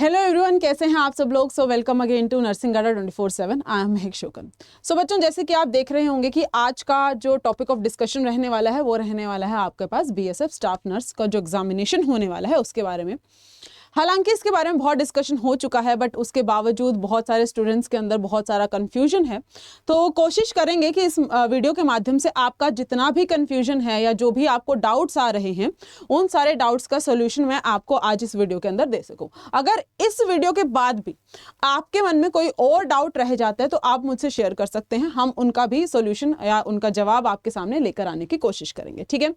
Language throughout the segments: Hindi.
हेलो एवरीवन, कैसे हैं आप सब लोग। So welcome again to nursing Adda 24/7। I am महक शोकन। सो बच्चों, जैसे कि आप देख रहे होंगे कि आज का जो टॉपिक ऑफ डिस्कशन रहने वाला है वो रहने वाला है आपके पास बीएसएफ स्टाफ नर्स का जो एग्जामिनेशन होने वाला है उसके बारे में। हालांकि इसके बारे में बहुत डिस्कशन हो चुका है, बट उसके बावजूद बहुत सारे स्टूडेंट्स के अंदर बहुत सारा कन्फ्यूजन है। तो कोशिश करेंगे कि इस वीडियो के माध्यम से आपका जितना भी कन्फ्यूजन है या जो भी आपको डाउट्स आ रहे हैं उन सारे डाउट्स का सोल्यूशन मैं आपको आज इस वीडियो के अंदर दे सकूं। अगर इस वीडियो के बाद भी आपके मन में कोई और डाउट रह जाता है तो आप मुझसे शेयर कर सकते हैं, हम उनका भी सोल्यूशन या उनका जवाब आपके सामने लेकर आने की कोशिश करेंगे। ठीक है।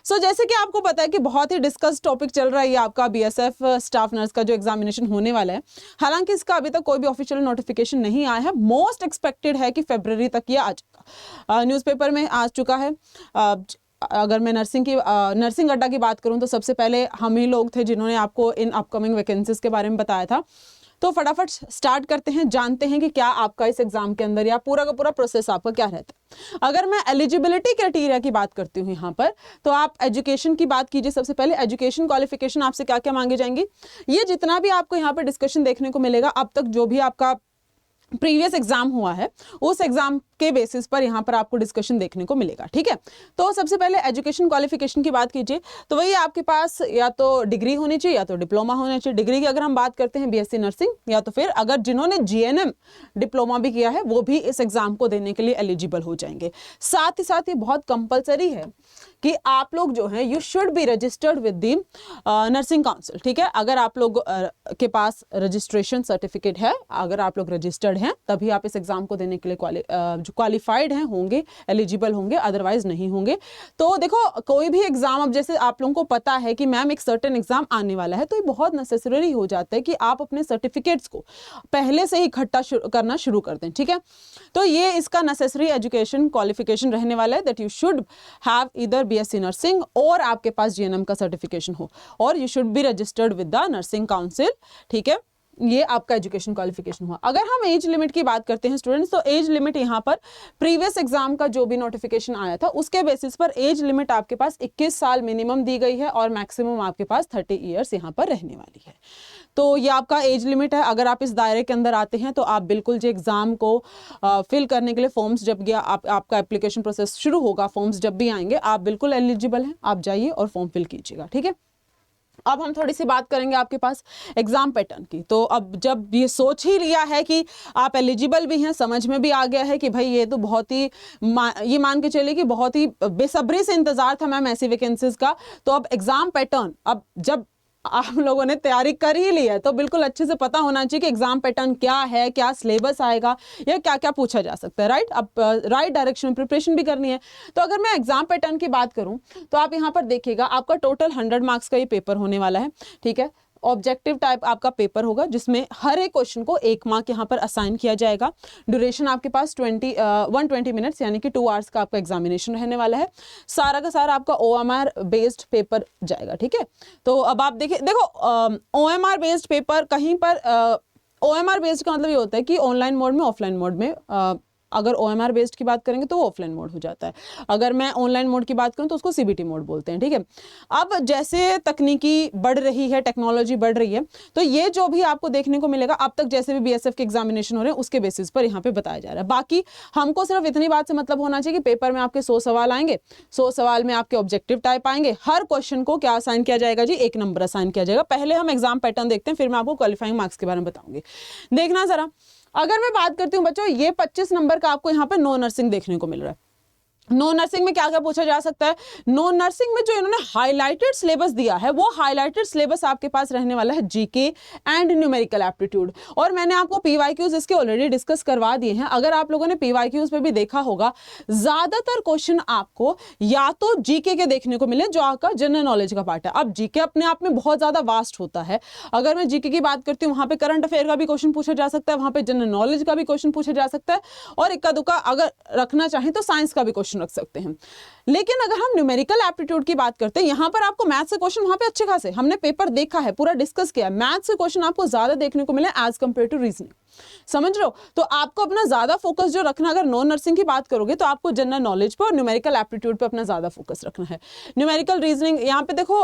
सो जैसे कि आपको पता है कि बहुत ही डिस्कस टॉपिक चल रहा है आपका बीएसएफ स्टाफ नर्स का जो एग्जामिनेशन होने वाला है। हालांकि इसका अभी तक कोई भी ऑफिशियल नोटिफिकेशन नहीं आया है। मोस्ट एक्सपेक्टेड है कि फरवरी तक ये आ जाएगा। न्यूज़पेपर में आ चुका है। अगर मैं नर्सिंग अड्डा की बात करूं तो सबसे पहले हम ही लोग थे जिन्होंने आपको इन अपकमिंग वैकेंसीज के बारे में बताया था। तो फटाफट स्टार्ट करते हैं, जानते हैं कि क्या आपका इस एग्जाम के अंदर या पूरा का पूरा प्रोसेस आपका क्या रहता है। अगर मैं एलिजिबिलिटी क्राइटेरिया की बात करती हूँ यहाँ पर, तो आप एजुकेशन की बात कीजिए। सबसे पहले एजुकेशन क्वालिफिकेशन आपसे क्या क्या मांगे जाएंगी, ये जितना भी आपको यहाँ पर डिस्कशन देखने को मिलेगा अब तक जो भी आपका प्रीवियस एग्जाम हुआ है उस एग्जाम के बेसिस पर यहाँ पर आपको डिस्कशन देखने को मिलेगा। ठीक है। तो सबसे पहले एजुकेशन क्वालिफिकेशन की बात कीजिए तो वही आपके पास या तो डिग्री होनी चाहिए या तो डिप्लोमा होना चाहिए। डिग्री की अगर हम बात करते हैं बीएससी नर्सिंग, या तो फिर अगर जिन्होंने जीएनएम डिप्लोमा भी किया है वो भी इस एग्जाम को देने के लिए एलिजिबल हो जाएंगे। साथ ही साथ ये बहुत कंपलसरी है कि आप लोग जो हैं you should be registered with the nursing council. ठीक है। अगर आप लोग के पास रजिस्ट्रेशन सर्टिफिकेट है, अगर आप लोग रजिस्टर्ड हैं तभी आप इस एग्जाम को देने के लिए जो क्वालिफाइड हैं होंगे, एलिजिबल होंगे, अदरवाइज नहीं होंगे। तो देखो, कोई भी एग्जाम, अब जैसे आप लोगों को पता है कि मैम एक सर्टेन एग्जाम आने वाला है, तो ये बहुत नेसेसरी हो जाता है कि आप अपने सर्टिफिकेट्स को पहले से ही इकट्ठा करना शुरू कर दें। ठीक है। तो ये इसका नेसेसरी एजुकेशन क्वालिफिकेशन रहने वाला है that you should have either BSc nursing और आपके पास जीएनएम का सर्टिफिकेशन हो और you should be registered with the nursing council. ठीक है। ये आपका एजुकेशन क्वालिफिकेशन हुआ। अगर हम एज लिमिट की बात करते हैं स्टूडेंट्स, तो एज लिमिट यहाँ पर प्रीवियस एग्जाम का जो भी नोटिफिकेशन आया था उसके बेसिस पर एज लिमिट आपके पास 21 साल मिनिमम दी गई है और मैक्सिमम आपके पास 30 ईयर्स यहाँ पर रहने वाली है। तो ये आपका एज लिमिट है। अगर आप इस दायरे के अंदर आते हैं तो आप बिल्कुल जो एग्जाम को फिल करने के लिए फॉर्म्स जब गया आपका एप्लीकेशन प्रोसेस शुरू होगा, फॉर्म्स जब भी आएंगे आप बिल्कुल एलिजिबल हैं, आप जाइए और फॉर्म फिल कीजिएगा। ठीक है। अब हम थोड़ी सी बात करेंगे आपके पास एग्जाम पैटर्न की। तो अब जब ये सोच ही लिया है कि आप एलिजिबल भी हैं, समझ में भी आ गया है कि भाई ये तो बहुत ही ये मान के चलिए कि बहुत ही बेसब्री से इंतजार था मैम ऐसी वैकेंसीज का। तो अब एग्जाम पैटर्न, अब जब आप लोगों ने तैयारी कर ही ली है तो बिल्कुल अच्छे से पता होना चाहिए कि एग्जाम पैटर्न क्या है, क्या सिलेबस आएगा, या क्या क्या पूछा जा सकता है। राइट। अब राइट डायरेक्शन में प्रिपरेशन भी करनी है। तो अगर मैं एग्जाम पैटर्न की बात करूं तो आप यहां पर देखिएगा आपका टोटल 100 मार्क्स का ये पेपर होने वाला है। ठीक है। ऑब्जेक्टिव टाइप आपका पेपर होगा जिसमें हर एक क्वेश्चन को 1 मार्क यहाँ पर असाइन किया जाएगा। ड्यूरेशन आपके पास 120 मिनट्स यानी कि 2 आवर्स का आपका एग्जामिनेशन रहने वाला है। सारा का सारा आपका ओएमआर बेस्ड पेपर जाएगा। ठीक है। तो अब आप देखिए, देखो ओएमआर बेस्ड पेपर कहीं पर ओएमआर बेस्ड का मतलब ये होता है कि ऑनलाइन मोड में, ऑफलाइन मोड में, अगर ओएमआर बेस्ड की बात करेंगे तो वो ऑफलाइन मोड हो जाता है। अगर मैं ऑनलाइन मोड की बात करूं तो उसको सीबीटी मोड बोलते हैं। ठीक है। अब जैसे तकनीकी बढ़ रही है, टेक्नोलॉजी बढ़ रही है, तो ये जो भी आपको देखने को मिलेगा अब तक जैसे भी बीएसएफ के एग्जामिनेशन हो रहे हैं उसके बेसिस पर यहाँ पे बताया जा रहा है। बाकी हमको सिर्फ इतनी बात से मतलब होना चाहिए कि पेपर में आपके 100 सवाल आएंगे, 100 सवाल में आपके ऑब्जेक्टिव टाइप आएंगे। हर क्वेश्चन को क्या असाइन किया जाएगा जी, 1 नंबर असाइन किया जाएगा। पहले हम एग्जाम पैटर्न देखते हैं, फिर मैं आपको क्वालिफाइंग मार्क्स के बारे में बताऊंगी। देखना जरा, अगर मैं बात करती हूं बच्चों, ये 25 नंबर का आपको यहाँ पे नो नर्सिंग देखने को मिल रहा है। नो नर्सिंग में क्या क्या पूछा जा सकता है? नो नर्सिंग में जो इन्होंने हाईलाइटेड सिलेबस दिया है वो हाईलाइटेड सिलेबस आपके पास रहने वाला है जीके एंड न्यूमेरिकल एप्टीट्यूड। और मैंने आपको पीवाईक्यूज इसके ऑलरेडी डिस्कस करवा दिए हैं। अगर आप लोगों ने पीवाईक्यूज पे भी देखा होगा, ज्यादातर क्वेश्चन आपको या तो जीके के देखने को मिले जो आपका जनरल नॉलेज का पार्ट है। अब जीके अपने आप में बहुत ज्यादा वास्ट होता है। अगर मैं जीके की बात करती हूँ वहां पे करंट अफेयर का भी क्वेश्चन पूछा जा सकता है, वहां पे जनरल नॉलेज का भी क्वेश्चन पूछा जा सकता है, और इक्का दुक्का अगर रखना चाहें तो साइंस का भी क्वेश्चन रख सकते हैं। लेकिन अगर हम न्यूमेरिकल एप्टीट्यूड की बात करते हैं, यहां पर आपको मैथ्स के क्वेश्चन वहां पे अच्छे खासे, हमने पेपर देखा है, पूरा डिस्कस किया, मैथ्स के क्वेश्चन आपको ज्यादा देखने को मिले एज कंपेयर टू रीजनिंग। समझ रहे हो? तो आपको अपना ज्यादा फोकस जो रखना, अगर नॉन नर्सिंग की बात करोगे तो आपको जनरल नॉलेज पर और न्यूमेरिकल एप्टीट्यूड पर अपना ज्यादा फोकस रखना है। न्यूमेरिकल रीजनिंग यहाँ पे देखो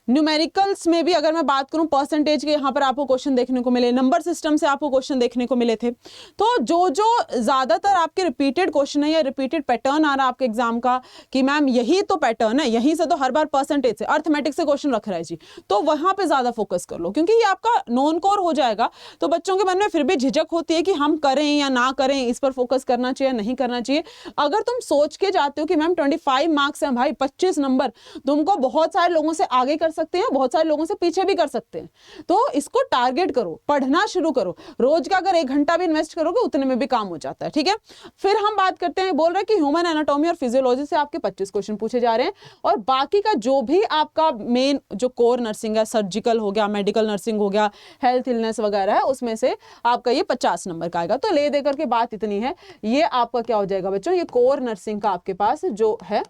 न्यूमेरिकल्स में भी अगर मैं बात करूं परसेंटेज के, यहाँ पर आपको क्वेश्चन देखने को मिले, नंबर सिस्टम से आपको क्वेश्चन देखने को मिले थे। तो जो जो ज्यादातर आपके रिपीटेड क्वेश्चन है या रिपीटेड पैटर्न आ रहा है आपके एग्जाम का कि मैम यही तो पैटर्न है, यहीं से तो हर बार परसेंटेज से, अर्थमेटिक से क्वेश्चन रख रहा है जी, तो वहां पे ज्यादा फोकस कर लो, क्योंकि ये आपका नॉन कोर हो जाएगा। तो बच्चों के मन में फिर भी झिझक होती है कि हम करें या ना करें, इस पर फोकस करना चाहिए नहीं करना चाहिए। अगर तुम सोच के जाते हो कि मैम 25 मार्क्स हैं भाई, 25 नंबर तुमको बहुत सारे लोगों से आगे कर सकते हैं, बहुत सारे लोगों से पीछे भी कर सकते हैं, तो इसको टारगेट करो, पढ़ना शुरू करो। रोज का अगर 1 घंटा भी इन्वेस्ट करोगे उतने में भी काम हो जाता है, ठीक है। फिर हम बात करते हैं, बोल रहे हैं कि ह्यूमन एनाटॉमी और फिजियोलॉजी से आपके 25 क्वेश्चन पूछे जा रहे हैं, और बाकी का जो भी आपका मेन जो कोर नर्सिंग है, सर्जिकल हो गया, मेडिकल नर्सिंग हो गया, हेल्थ इलनेस वगैरह है, उसमें से आपका ये 50 नंबर का आएगा। तो ले दे करके बात इतनी है, ये आपका क्या हो जाएगा बच्चों, ये कोर नर्सिंग का आपके पास जो है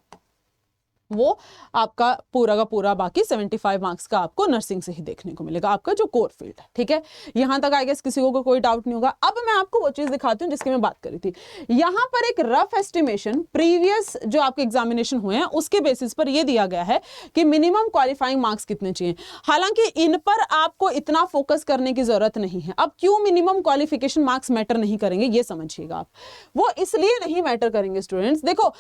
वो आपका पूरा का पूरा बाकी 75 मार्क्स का आपको नर्सिंग से ही देखने को मिलेगा, आपका जो कोर फील्ड है, ठीक है। यहां तक आई गेस किसी को कोई डाउट नहीं होगा। अब मैं आपको वो चीज दिखाती हूँ जिसकी मैं बात करी थी। यहां पर एक रफ एस्टिमेशन प्रीवियस जो आपके एग्जामिनेशन हुए हैं उसके बेसिस पर यह दिया गया है कि मिनिमम क्वालिफाइंग मार्क्स कितने चाहिए। हालांकि इन पर आपको इतना फोकस करने की जरूरत नहीं है। अब क्यों मिनिमम क्वालिफिकेशन मार्क्स मैटर नहीं करेंगे ये समझिएगा आप। वो इसलिए नहीं मैटर करेंगे स्टूडेंट्स, देखो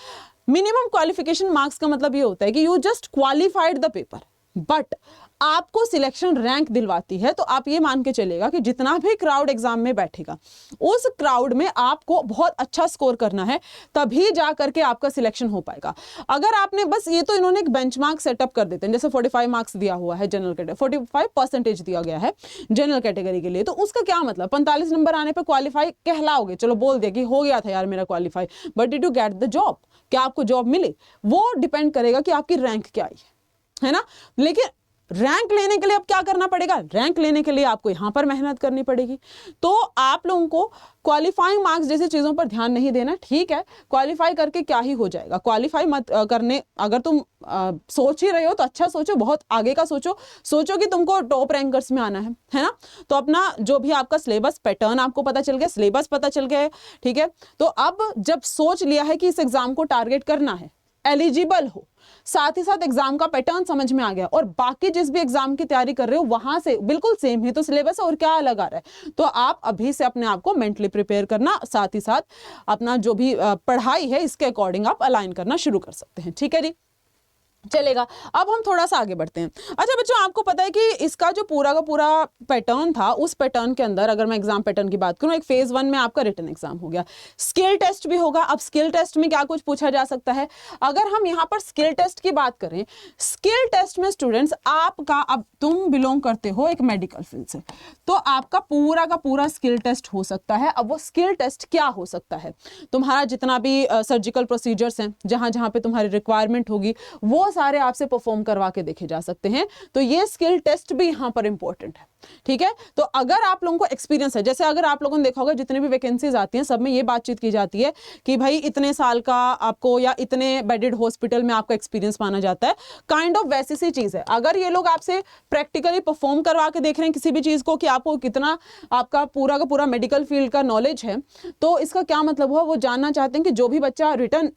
मिनिमम क्वालिफिकेशन मार्क्स का मतलब ये होता है कि you just qualified the paper, but आपको सिलेक्शन रैंक दिलवाती है। तो आप ये मान के चलेगा कि जितना भी क्राउड एग्जाम में बैठेगा उस क्राउड में आपको बहुत अच्छा स्कोर करना है, तभी जा करके आपका सिलेक्शन हो पाएगा। अगर आपने बस ये, तो इन्होंने एक बेंचमार्क सेटअप कर देते हैं, जैसे 45 मार्क्स दिया हुआ है जनरल कैटेगरी, 45% दिया गया है जनरल कैटेगरी के लिए, तो उसका क्या मतलब 45 नंबर आने पर क्वालिफाई कहलाओगे, चलो बोल दिया कि हो गया था यार मेरा qualify, but did you get the job, क्या आपको जॉब मिली, वो डिपेंड करेगा कि आपकी रैंक क्या आई है ना। लेकिन रैंक लेने के लिए अब क्या करना पड़ेगा, रैंक लेने के लिए आपको यहां पर मेहनत करनी पड़ेगी। तो आप लोगों को क्वालिफाइंग मार्क्स जैसी चीजों पर ध्यान नहीं देना, ठीक है। क्वालिफाई करके क्या ही हो जाएगा, क्वालिफाई मत करने, अगर तुम सोच ही रहे हो तो अच्छा सोचो, बहुत आगे का सोचो, सोचो कि तुमको टॉप रैंकर्स में आना है ना। तो अपना जो भी आपका सिलेबस पैटर्न आपको पता चल गया, सिलेबस पता चल गया है, ठीक है। तो अब जब सोच लिया है कि इस एग्जाम को टारगेट करना है, एलिजिबल हो, साथ ही साथ एग्जाम का पैटर्न समझ में आ गया, और बाकी जिस भी एग्जाम की तैयारी कर रहे हो वहां से बिल्कुल सेम है, तो सिलेबस और क्या अलग आ रहा है। तो आप अभी से अपने आप को मेंटली प्रिपेयर करना, साथ ही साथ अपना जो भी पढ़ाई है इसके अकॉर्डिंग आप अलाइन करना शुरू कर सकते हैं, ठीक है जी, चलेगा। अब हम थोड़ा सा आगे बढ़ते हैं। अच्छा बच्चों, आपको पता है कि इसका जो पूरा का पूरा पैटर्न था, उस पैटर्न के अंदर अगर मैं एग्जाम पैटर्न की बात करूं, एक फेज 1 में आपका रिटन एग्जाम हो गया, स्किल टेस्ट भी होगा। अब स्किल टेस्ट में क्या कुछ पूछा जा सकता है, अगर हम यहां पर स्किल टेस्ट की बात करें, स्किल टेस्ट में स्टूडेंट्स आपका, अब तुम बिलोंग करते हो एक मेडिकल फील्ड से, तो आपका पूरा का पूरा स्किल टेस्ट हो सकता है। अब वो स्किल टेस्ट क्या हो सकता है, तुम्हारा जितना भी सर्जिकल प्रोसीजर्स हैं, जहां जहां पे तुम्हारी रिक्वायरमेंट होगी, वो सारे आपसे परफॉर्म करवा के देखे जा सकते हैं। तो ये स्किल टेस्ट भी यहां पर इंपॉर्टेंट है, ठीक है। तो अगर आप लोगों को एक्सपीरियंस है, जैसे अगर आप लोगों ने देखा होगा जितने भी वैकेंसीज आती हैं सब में ये बातचीत की जाती है कि भाई इतने साल का आपको या इतने बेडेड हॉस्पिटल में आपका एक्सपीरियंस माना जाता है, काइंड ऑफ वैसी सी चीज है। अगर ये लोग आपसे प्रैक्टिकली परफॉर्म करवा के देख रहे हैं किसी भी चीज को कि आपको कितना आपका पूरा का पूरा मेडिकल फील्ड का नॉलेज है, तो इसका क्या मतलब हुआ, वो जानना चाहते हैं कि जो भी बच्चा रिटर्न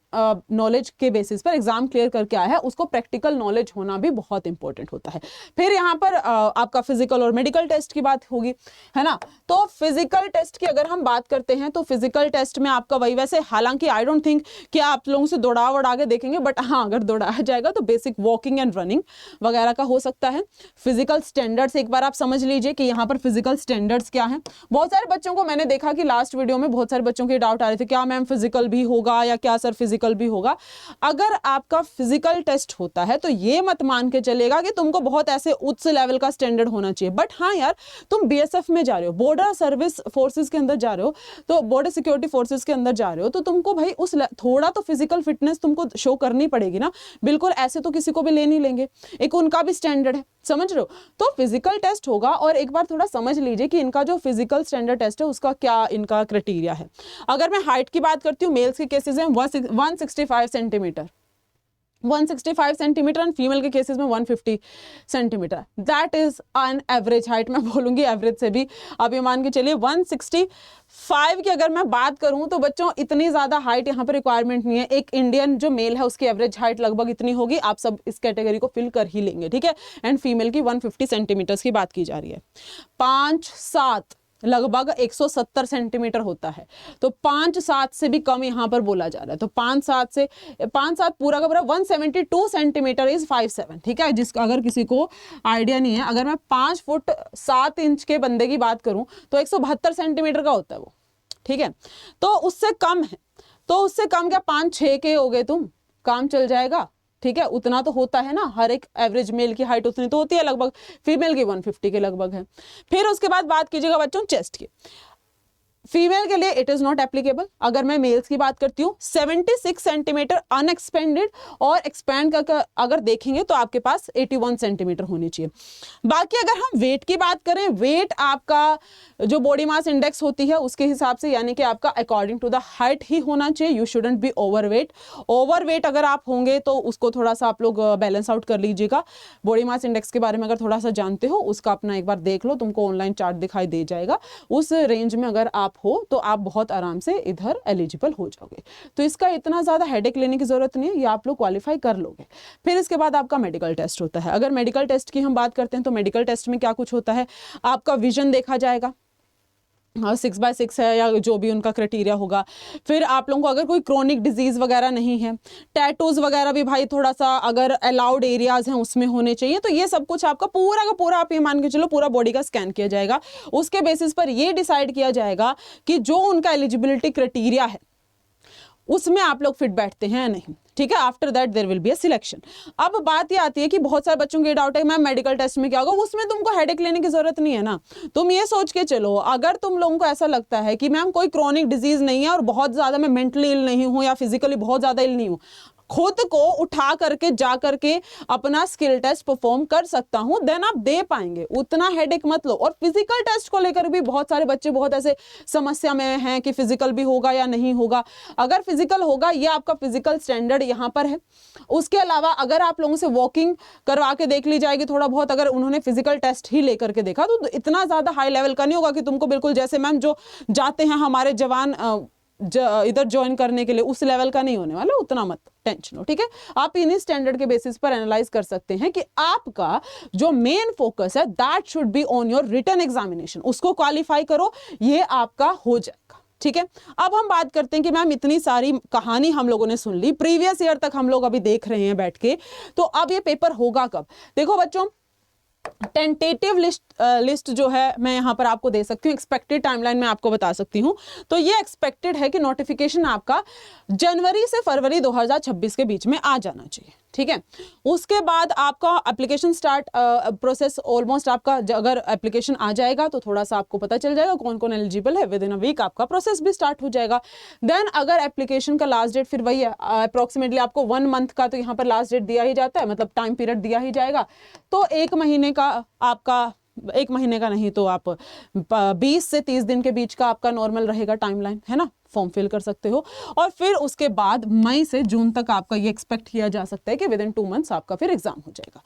नॉलेज के बेसिस पर एग्जाम क्लियर करके आया है उसको प्रैक्टिकल नॉलेज होना भी बहुत इंपॉर्टेंट होता है। फिर यहाँ पर आपका फिजिकल और मेडिकल टेस्ट की बात होगी, है ना। तो फिजिकल टेस्ट की अगर हम बात करते हैं तो फिजिकल टेस्ट में आपका वही, वैसे हालांकि आई डोंट थिंक कि आप लोगों से दौड़ा वड़ा के देखेंगे, बट हाँ अगर दौड़ाया जाएगा तो बेसिक वॉकिंग एंड रनिंग वगैरह का हो सकता है। फिजिकल स्टैंडर्ड्स एक बार आप समझ लीजिए कि यहाँ पर फिजिकल स्टैंडर्ड्स क्या है। बहुत सारे बच्चों को मैंने देखा कि लास्ट वीडियो में बहुत सारे बच्चों के डाउट आ रहे थे, क्या मैम फिजिकल भी होगा या क्या सर फिजिकल भी होगा। अगर आपका फिजिकल टेस्ट होता है तो ये मत मान के चलेगा कि तुमको बहुत ऐसे उच्च लेवल का स्टैंडर्ड होना चाहिए, बट हाँ यार तुम बीएसएफ में जा रहे हो, बॉर्डर सर्विस फोर्सेस के अंदर जा रहे हो, तो बॉर्डर सिक्योरिटी फोर्सेस के अंदर जा रहे हो, तो तुमको भाई उस थोड़ा तो फिजिकल फिटनेस तुमको शो करनी पड़ेगी ना। बिल्कुल ऐसे तो किसी को भी ले नहीं लेंगे, एक उनका भी स्टैंडर्ड है, समझ रहे हो। तो फिजिकल टेस्ट होगा, और एक बार थोड़ा समझ लीजिए कि इनका जो फिजिकल स्टैंडर्ड टेस्ट है उसका क्या इनका क्राइटेरिया है। अगर मैं हाइट की बात करती हूँ, मेल्स के केसेस हैं 165 सेंटीमीटर, 165 सेंटीमीटर एंड फीमेल के केसेस में 150 centimetre. That is an average height, मैं बोलूंगी एवरेज से भी आप ये मान के चलिए 165 की अगर मैं बात करूं तो बच्चों इतनी ज्यादा हाइट यहाँ पर रिक्वायरमेंट नहीं है। एक इंडियन जो मेल है उसकी एवरेज हाइट लगभग इतनी होगी, आप सब इस कैटेगरी को फिल कर ही लेंगे, ठीक है। एंड फीमेल की 150 सेंटीमीटर्स की बात की जा रही है। 5'7" लगभग 170 सेंटीमीटर होता है, तो 5'7" से भी कम यहाँ पर बोला जा रहा है। तो 5'7" पूरा का पूरा 172 सेंटीमीटर इज 5'7", ठीक है। जिसका अगर किसी को आइडिया नहीं है, अगर मैं 5 फुट 7 इंच के बंदे की बात करूं तो 172 सेंटीमीटर का होता है वो, ठीक है। तो उससे कम है, तो उससे कम क्या 5'6" के हो गए तुम, काम चल जाएगा, ठीक है। उतना तो होता है ना, हर एक एवरेज मेल की हाइट उतनी तो होती है लगभग, फीमेल की 150 के लगभग है। फिर उसके बाद बात कीजिएगा बच्चों चेस्ट की। फीमेल के लिए इट इज नॉट एप्लीकेबल। अगर मैं मेल्स की बात करती हूँ 76 सेंटीमीटर अनएक्सपेंडेड, और एक्सपैंड कर अगर देखेंगे तो आपके पास 81 सेंटीमीटर होनी चाहिए। बाकी अगर हम वेट की बात करें, वेट आपका जो बॉडी मास इंडेक्स होती है उसके हिसाब से, यानी कि आपका अकॉर्डिंग टू द हाइट ही होना चाहिए। You shouldn't be overweight. Overweight अगर आप होंगे तो उसको थोड़ा सा आप लोग बैलेंस आउट कर लीजिएगा। बॉडी मास इंडेक्स के बारे में अगर थोड़ा सा जानते हो उसका अपना एक बार देख लो, तुमको ऑनलाइन चार्ट दिखाई दे जाएगा। उस रेंज में अगर आप हो तो आप बहुत आराम से इधर एलिजिबल हो जाओगे। तो इसका इतना ज्यादा हेडेक लेने की जरूरत नहीं है, ये आप लोग क्वालिफाई कर लोगे। फिर इसके बाद आपका मेडिकल टेस्ट होता है। अगर मेडिकल टेस्ट की हम बात करते हैं तो मेडिकल टेस्ट में क्या कुछ होता है, आपका विजन देखा जाएगा, 6x6 है या जो भी उनका क्राइटेरिया होगा। फिर आप लोगों को अगर कोई क्रोनिक डिजीज वगैरह नहीं है, टैटूज वगैरह भी भाई थोड़ा सा अगर अलाउड एरियाज हैं उसमें होने चाहिए। तो ये सब कुछ आपका पूरा का पूरा आप ये मान के चलो पूरा बॉडी का स्कैन किया जाएगा। उसके बेसिस पर ये डिसाइड किया जाएगा कि जो उनका एलिजिबिलिटी क्राइटेरिया है उसमें आप लोग फिट बैठते हैं या नहीं, ठीक है। After that there will be a selection. अब बात ये आती है कि बहुत सारे बच्चों को ये डाउट है मैम मेडिकल टेस्ट में क्या होगा, उसमें तुमको हेडेक लेने की जरूरत नहीं है ना। तुम ये सोच के चलो, अगर तुम लोगों को ऐसा लगता है कि मैम कोई क्रॉनिक डिजीज नहीं है और बहुत ज्यादा मैं मेंटली इल नहीं हूं या फिजिकली बहुत ज्यादा इल नहीं हूं, खुद को उठा करके जा करके अपना स्किल टेस्ट परफॉर्म कर सकता हूं, देन आप दे पाएंगे, उतना हेडेक मत लो। और फिजिकल टेस्ट को लेकर भी बहुत सारे बच्चे बहुत ऐसे समस्या में हैं कि फिजिकल भी होगा या नहीं होगा। अगर फिजिकल होगा, ये आपका फिजिकल स्टैंडर्ड यहां पर है। उसके अलावा अगर आप लोगों से वॉकिंग करवा के देख ली जाएगी थोड़ा बहुत, अगर उन्होंने फिजिकल टेस्ट ही लेकर के देखा तो इतना ज्यादा हाई लेवल का नहीं होगा कि तुमको बिल्कुल जैसे मैम जो जाते हैं हमारे जवान इधर ज्वाइन करने के लिए उस लेवल का नहीं होने वाला, उतना मत टेंशन हो, ठीक है। आप इन्हीं स्टैंडर्ड के बेसिस पर एनालाइज कर सकते हैं कि आपका जो मेन फोकस है that should be on your written examination, उसको क्वालिफाई करो, ये आपका हो जाएगा, ठीक है। अब हम बात करते हैं कि मैम इतनी सारी कहानी हम लोगों ने सुन ली, प्रीवियस ईयर तक हम लोग अभी देख रहे हैं बैठ के, तो अब ये पेपर होगा कब। देखो बच्चों, टेंटेटिव लिस्ट जो है मैं यहां पर आपको दे सकती हूँ, एक्सपेक्टेड टाइमलाइन में आपको बता सकती हूँ। तो ये एक्सपेक्टेड है कि नोटिफिकेशन आपका जनवरी से फरवरी 2026 के बीच में आ जाना चाहिए, ठीक है। उसके बाद आपका एप्लीकेशन स्टार्ट प्रोसेस ऑलमोस्ट आपका अगर एप्लीकेशन आ जाएगा तो थोड़ा सा आपको पता चल जाएगा कौन कौन एलिजिबल है, विद इन अ वीक आपका प्रोसेस भी स्टार्ट हो जाएगा। देन अगर एप्लीकेशन का लास्ट डेट फिर वही है अप्रोक्सीमेटली आपको 1 मंथ का तो यहाँ पर लास्ट डेट दिया ही जाता है, मतलब टाइम पीरियड दिया ही जाएगा। तो 1 महीने का आपका, 1 महीने का नहीं तो आप 20 से 30 दिन के बीच का आपका नॉर्मल रहेगा टाइमलाइन, है ना, फॉर्म फिल कर सकते हो। और फिर उसके बाद मई से जून तक आपका ये एक्सपेक्ट किया जा सकता है कि विद इन 2 मंथ्स आपका फिर एग्जाम हो जाएगा।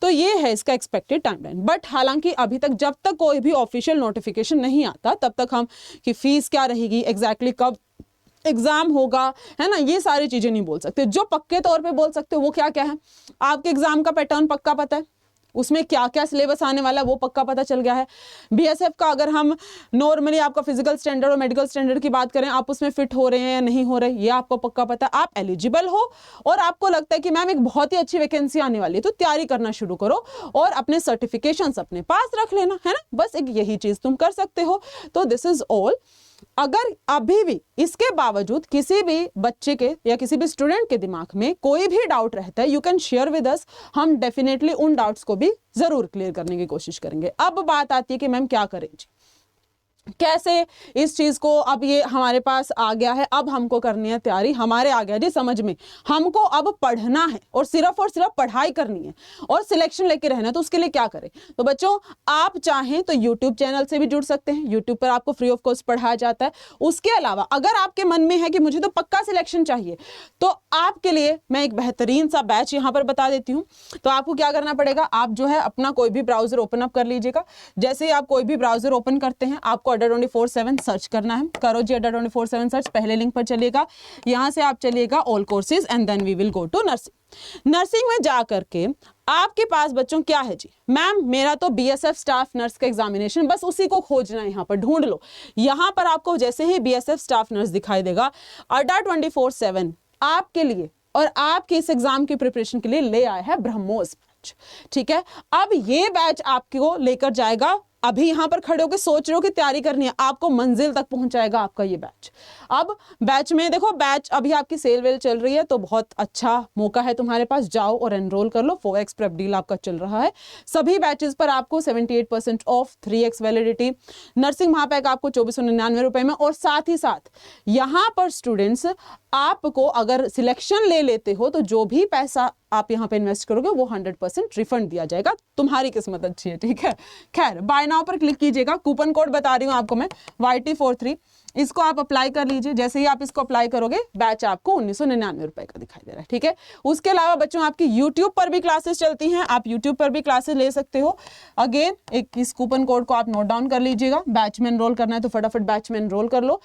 तो ये है इसका एक्सपेक्टेड टाइमलाइन। बट हालांकि अभी तक जब तक कोई भी ऑफिशियल नोटिफिकेशन नहीं आता तब तक हम कि फीस क्या रहेगी, एग्जैक्टली कब एग्जाम होगा, है ना, ये सारी चीजें नहीं बोल सकते। जो पक्के तौर पे बोल सकते हो वो क्या क्या है, आपके एग्जाम का पैटर्न पक्का पता है, उसमें क्या क्या सिलेबस आने वाला है वो पक्का पता चल गया है। बीएसएफ का अगर हम नॉर्मली आपका फिजिकल स्टैंडर्ड और मेडिकल स्टैंडर्ड की बात करें, आप उसमें फिट हो रहे हैं या नहीं हो रहे, ये आपको पक्का पता है। आप एलिजिबल हो और आपको लगता है कि मैम एक बहुत ही अच्छी वैकेंसी आने वाली है, तो तैयारी करना शुरू करो और अपने सर्टिफिकेशंस अपने पास रख लेना, है ना, बस एक यही चीज तुम कर सकते हो। तो दिस इज ऑल। अगर अभी भी इसके बावजूद किसी भी बच्चे के या किसी भी स्टूडेंट के दिमाग में कोई भी डाउट रहता है, you can share with us, हम डेफिनेटली उन डाउट्स को भी जरूर क्लियर करने की कोशिश करेंगे। अब बात आती है कि मैम क्या करें जी। कैसे इस चीज को, अब ये हमारे पास आ गया है, अब हमको करनी है तैयारी, हमारे आ गया जी समझ में, हमको अब पढ़ना है और सिर्फ पढ़ाई करनी है और सिलेक्शन लेके रहना है। तो उसके लिए क्या करें? तो बच्चों आप चाहें तो यूट्यूब चैनल से भी जुड़ सकते हैं, यूट्यूब पर आपको फ्री ऑफ कॉस्ट पढ़ाया जाता है। उसके अलावा अगर आपके मन में है कि मुझे तो पक्का सिलेक्शन चाहिए, तो आपके लिए मैं एक बेहतरीन सा बैच यहाँ पर बता देती हूँ। तो आपको क्या करना पड़ेगा, आप जो है अपना कोई भी ब्राउजर ओपन अप कर लीजिएगा। जैसे ही आप कोई भी ब्राउजर ओपन करते हैं, आपको अड्डा 24/7 सर्च करना है। करो जी अड्डा 24/7 सर्च, पहले लिंक पर चलिएगा, यहां से आप चलिएगा all courses and then we will go to nursing में जा करके आपके पास बच्चों क्या है जी, मैम मेरा तो बीएसएफ स्टाफ नर्स का एग्जामिनेशन, बस उसी को खोजना है, यहाँ पर ढूंढ लो। यहाँ पर आपको जैसे ही बीएसएफ स्टाफ नर्स दिखाई देगा, अड्डा 24/7 आपके लिए और आपके इस एग्जाम की प्रिपरेशन के लिए ले आया है ब्रह्मोस बैच। ठीक है, अब ये बैच आपको लेकर जाएगा, अभी यहां पर खड़े होकर सोच रहे हो कि तैयारी करनी है, आपको मंजिल तक पहुंचाएगा आपका ये बैच। अब बैच में देखो, बैच अभी आपकी सेल वेल चल रही है, तो बहुत अच्छा मौका है तुम्हारे पास, जाओ और एनरोल कर लो। 4x प्रेप डील आपका चल रहा है, सभी बैचेस पर आपको 78% ऑफ, 3x वैलिडिटी, नर्सिंग महापैक आपको 2499 रुपए में। और साथ ही साथ यहाँ पर स्टूडेंट्स आपको अगर सिलेक्शन ले लेते हो तो जो भी पैसा आप यहाँ पे इन्वेस्ट करोगे वो 100% रिफंड दिया जाएगा। तुम्हारी किस्मत अच्छी है, ठीक है। खैर बाय नाउ पर क्लिक कीजिएगा, कूपन कोड बता रही हूँ आपको मैं, YT43, इसको आप अप्लाई कर लीजिए। जैसे ही आप इसको अप्लाई करोगे, बैच आपको 1999 रुपए का दिखाई दे रहा है, ठीक है। उसके अलावा बच्चों आपकी यूट्यूब पर भी क्लासेस चलती हैं, आप यूट्यूब पर भी क्लासेस ले सकते हो। अगेन एक इस कूपन कोड को आप नोट डाउन कर लीजिएगा, बैच में एनरोल करना है तो फटाफट बैच में एनरोल कर लो।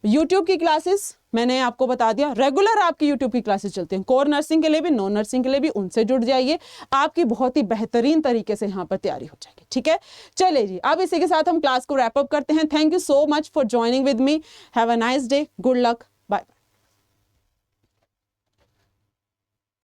यूट्यूब की क्लासेस मैंने आपको बता दिया, रेगुलर आपकी यूट्यूब की क्लासेस चलती हैं, कोर नर्सिंग के लिए भी, नॉन नर्सिंग के लिए भी, उनसे जुड़ जाइए, आपकी बहुत ही बेहतरीन तरीके से यहाँ पर तैयारी हो जाएगी, ठीक है। चलिए जी, अब इसी के साथ हम क्लास को रैप अप करते हैं। Thank you so much for joining with me, have a nice day, good luck.